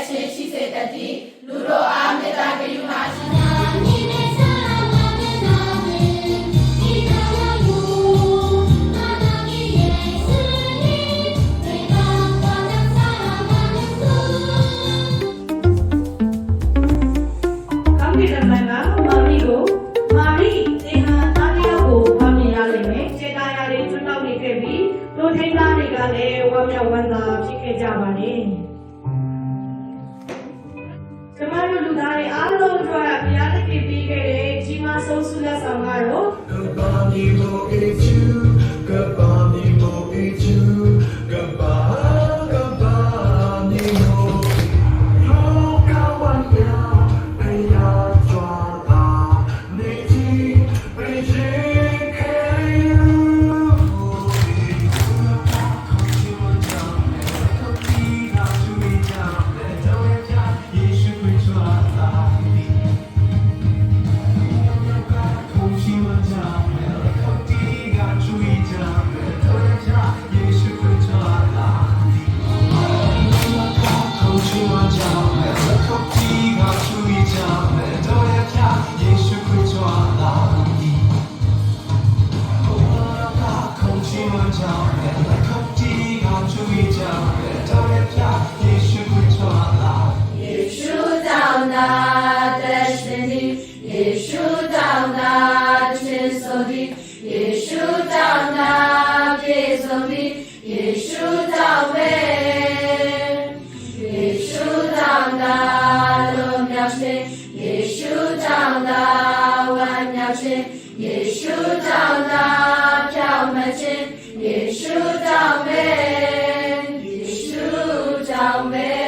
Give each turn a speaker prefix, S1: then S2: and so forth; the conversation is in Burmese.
S1: ချင်းရှိစေတတ်သည်လူတို့အားမေတ္တာကရုဏာရှိ
S2: တို့ထိန်းသားတွေကလည်းဝမ်းမြောက်ဝမ်းသာဖြစ်ခဲ့ကြပါလေကျမတို့လူသားတွေအားလုံးအတွက်ဘုရားသခင်ပေးခဲ့တဲ့ကြီးမားဆုံးဆုလက်ဆောင်ကတော့ Amen.